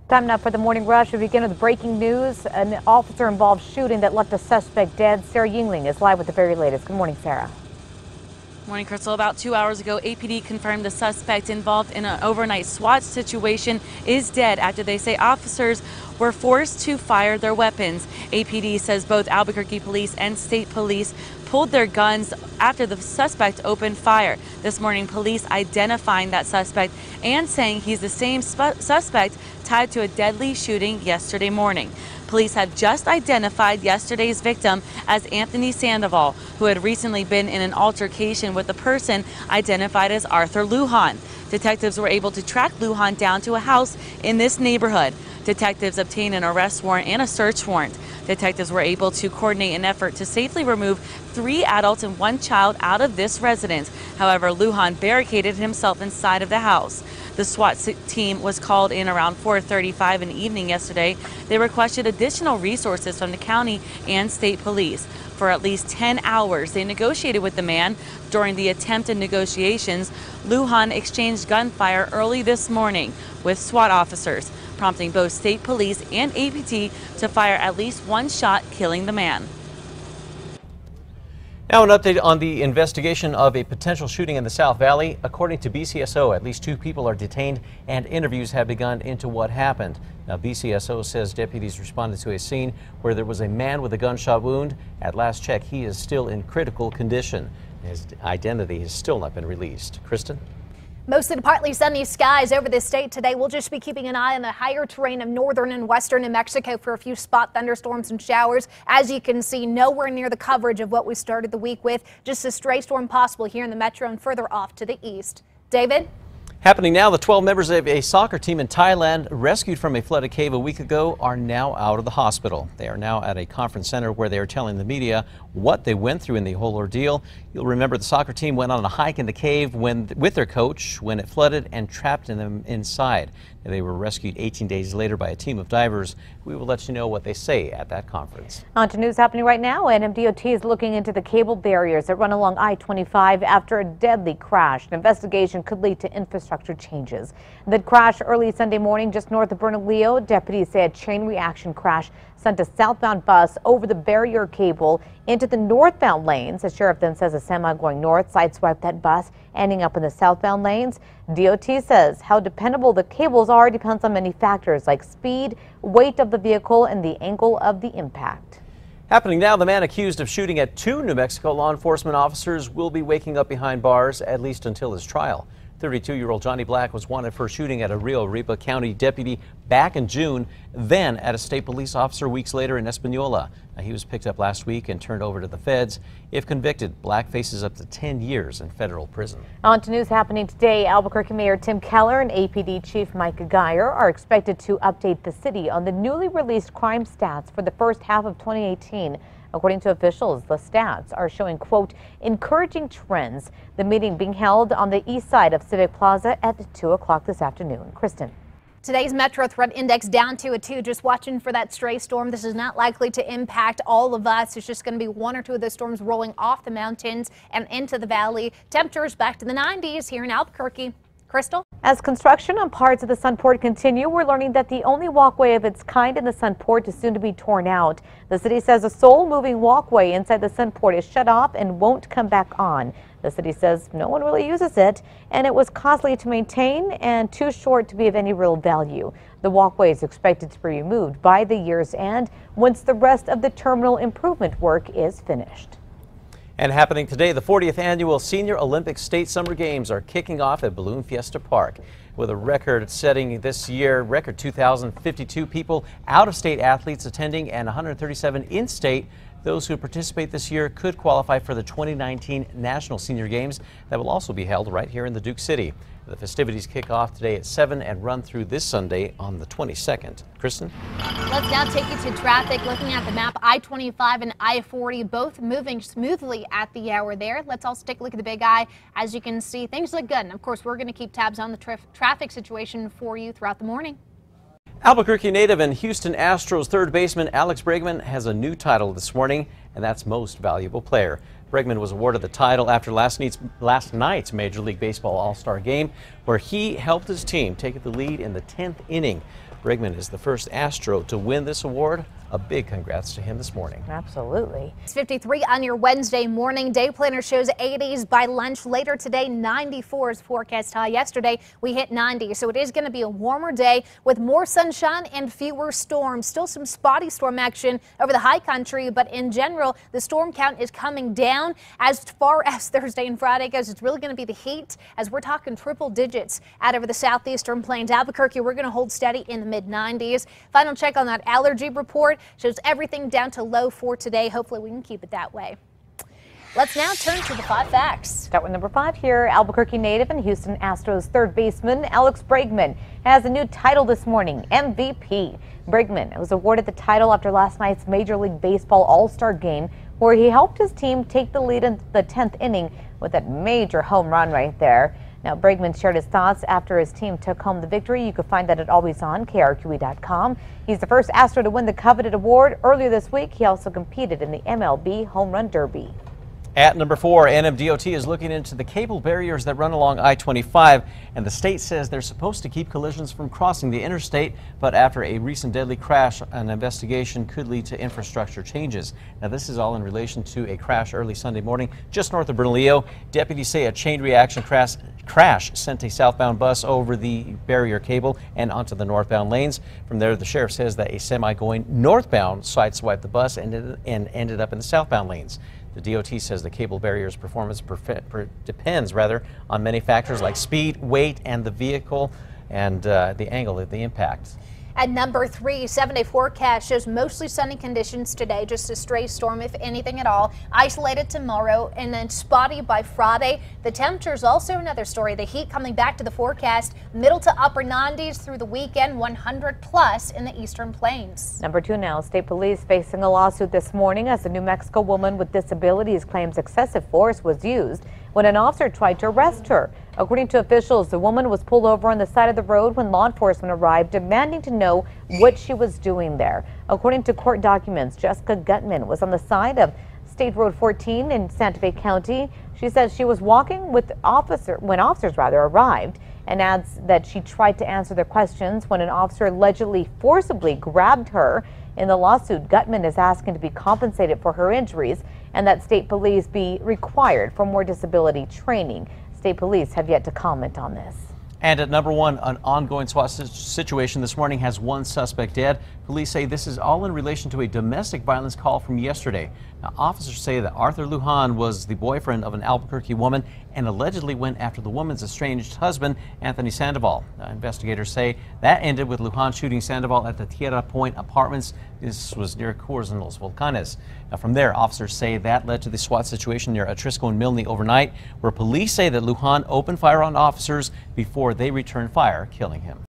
Time now for the morning rush. We begin with breaking news. An officer-involved shooting that left a suspect dead. Sarah Yingling is live with the very latest. Good morning, Sarah. Morning, Crystal. About 2 hours ago, APD confirmed the suspect involved in an overnight SWAT situation is dead after they say officers were forced to fire their weapons. APD says both Albuquerque police and state police pulled their guns after the suspect opened fire. This morning, police identifying that suspect and saying he's the same suspect tied to a deadly shooting yesterday morning. Police have just identified yesterday's victim as Anthony Sandoval, who had recently been in an altercation with a person identified as Arthur Lujan. Detectives were able to track Lujan down to a house in this neighborhood. Detectives obtained an arrest warrant and a search warrant. Detectives were able to coordinate an effort to safely remove 3 adults and 1 child out of this residence. However, Lujan barricaded himself inside of the house. The SWAT team was called in around 4:35 in the evening yesterday. They requested additional resources from the county and state police. For at least 10 hours, they negotiated with the man. During the attempted negotiations, Lujan exchanged gunfire early this morning with SWAT officers, prompting both state police and APD to fire at least 1 shot, killing the man. Now an update on the investigation of a potential shooting in the South Valley. According to BCSO, at least 2 people are detained and interviews have begun into what happened. Now BCSO says deputies responded to a scene where there was a man with a gunshot wound. At last check, he is still in critical condition. His identity has still not been released. Kristen? Mostly partly sunny skies over the state today. We'll just be keeping an eye on the higher terrain of northern and western New Mexico for a few spot thunderstorms and showers. As you can see, nowhere near the coverage of what we started the week with. Just a stray storm possible here in the metro and further off to the east. David? Happening now, the 12 members of a soccer team in Thailand rescued from a flooded cave a week ago are now out of the hospital. They are now at a conference center where they are telling the media what they went through in the whole ordeal. You'll remember the soccer team went on a hike in the cave with their coach when it flooded and trapped them inside. They were rescued 18 days later by a team of divers. We will let you know what they say at that conference. On to news happening right now. NMDOT is looking into the cable barriers that run along I-25 after a deadly crash. An investigation could lead to infrastructure changes. That crash early Sunday morning just north of Bernalillo. Deputies say a chain reaction crash sent a southbound bus over the barrier cable into the northbound lanes. The sheriff then says a semi going north sideswiped that bus, ending up in the southbound lanes. DOT says how dependable the cables are depends on many factors like speed, weight of the vehicle, and the angle of the impact. Happening now, the man accused of shooting at 2 New Mexico law enforcement officers will be waking up behind bars at least until his trial. 32-year-old Johnny Black was wanted for shooting at a Rio Arriba County deputy back in June, then at a state police officer weeks later in Espanola. Now, he was picked up last week and turned over to the feds. If convicted, Black faces up to 10 years in federal prison. On to news happening today. Albuquerque Mayor Tim Keller and APD Chief Mike Geyer are expected to update the city on the newly released crime stats for the first half of 2018. According to officials, the stats are showing, quote, encouraging trends. The meeting being held on the east side of Civic Plaza at 2 o'clock this afternoon. Kristen. Today's Metro Threat Index down to a 2. Just watching for that stray storm. This is not likely to impact all of us. It's just going to be 1 or 2 of those storms rolling off the mountains and into the valley. Temperatures back to the 90s here in Albuquerque. Crystal? As construction on parts of the Sunport continue, we're learning that the only walkway of its kind in the Sunport is soon to be torn out. The city says a sole moving walkway inside the Sunport is shut off and won't come back on. The city says no one really uses it, and it was costly to maintain and too short to be of any real value. The walkway is expected to be removed by the year's end once the rest of the terminal improvement work is finished. And happening today, the 40th annual Senior Olympic State Summer Games are kicking off at Balloon Fiesta Park. With a record setting this year, record 2,052 people, out-of-state athletes attending, and 137 in-state. Those who participate this year could qualify for the 2019 National Senior Games that will also be held right here in the Duke City. The festivities kick off today at 7 and run through this Sunday on the 22nd. Kristen? Let's now take you to traffic. Looking at the map, I-25 and I-40 both moving smoothly at the hour there. Let's also take a look at the Big I. As you can see, things look good. And of course, we're going to keep tabs on the traffic situation for you throughout the morning. Albuquerque native and Houston Astros third baseman Alex Bregman has a new title this morning, and that's Most Valuable Player. Bregman was awarded the title after last night's Major League Baseball All-Star game, where he helped his team take the lead in the 10th inning. Brigman is the first Astro to win this award. A big congrats to him this morning. Absolutely. It's 53 on your Wednesday morning. Day planner shows 80s by lunch. Later today, 94 is forecast high. Yesterday, we hit 90, so it is going to be a warmer day with more sunshine and fewer storms. Still some spotty storm action over the high country, but in general, the storm count is coming down. As far as Thursday and Friday goes, it's really going to be the heat, as we're talking triple digits out over the southeastern plains. Albuquerque, we're going to hold steady in the mid-90s. Final check on that allergy report shows everything down to low for today. Hopefully we can keep it that way. Let's now turn to the 5 facts. Start with number 5 here. Albuquerque native and Houston Astros third baseman Alex Bregman has a new title this morning, MVP. Bregman was awarded the title after last night's Major League Baseball All-Star game, where he helped his team take the lead in the 10th inning with that major home run right there. Now, Bregman shared his thoughts after his team took home the victory. You can find that at alwaysOn, KRQE.com. He's the first Astro to win the coveted award. Earlier this week, he also competed in the MLB Home Run Derby. At number 4, NWDOT is looking into the cable barriers that run along I-25, and the state says they're supposed to keep collisions from crossing the interstate, but after a recent deadly crash, an investigation could lead to infrastructure changes. Now, this is all in relation to a crash early Sunday morning just north of Bernalillo. Deputies say a chain reaction crash sent a southbound bus over the barrier cable and onto the northbound lanes. From there, the sheriff says that a semi going northbound sideswiped the bus and ended up in the southbound lanes. The DOT says the cable barrier's performance depends on many factors like speed, weight, and the vehicle, and the angle of the impact. At number 3, 7-day forecast shows mostly sunny conditions today, just a stray storm if anything at all. Isolated tomorrow and then spotty by Friday. The temperatures also another story. The heat coming back to the forecast, middle to upper 90s through the weekend, 100 plus in the eastern plains. Number 2 now. State police facing a lawsuit this morning as a New Mexico woman with disabilities claims excessive force was used when an officer tried to arrest her. According to officials, the woman was pulled over on the side of the road when law enforcement arrived, demanding to know what she was doing there. According to court documents, Jessica Gutman was on the side of State Road 14 in Santa Fe County. She says she was walking with when officers arrived, and adds that she tried to answer their questions when an officer allegedly forcibly grabbed her. In the lawsuit, Gutman is asking to be compensated for her injuries and that state police be required for more disability training. State police have yet to comment on this. And at number 1, an ongoing SWAT situation this morning has one suspect dead. Police say this is all in relation to a domestic violence call from yesterday. Now, officers say that Arthur Lujan was the boyfriend of an Albuquerque woman and allegedly went after the woman's estranged husband, Anthony Sandoval. Now, investigators say that ended with Lujan shooting Sandoval at the Tierra Point Apartments. This was near Coors and Los Volcanes. Now, from there, officers say that led to the SWAT situation near Atrisco and Milne overnight, where police say that Lujan opened fire on officers before they returned fire, killing him.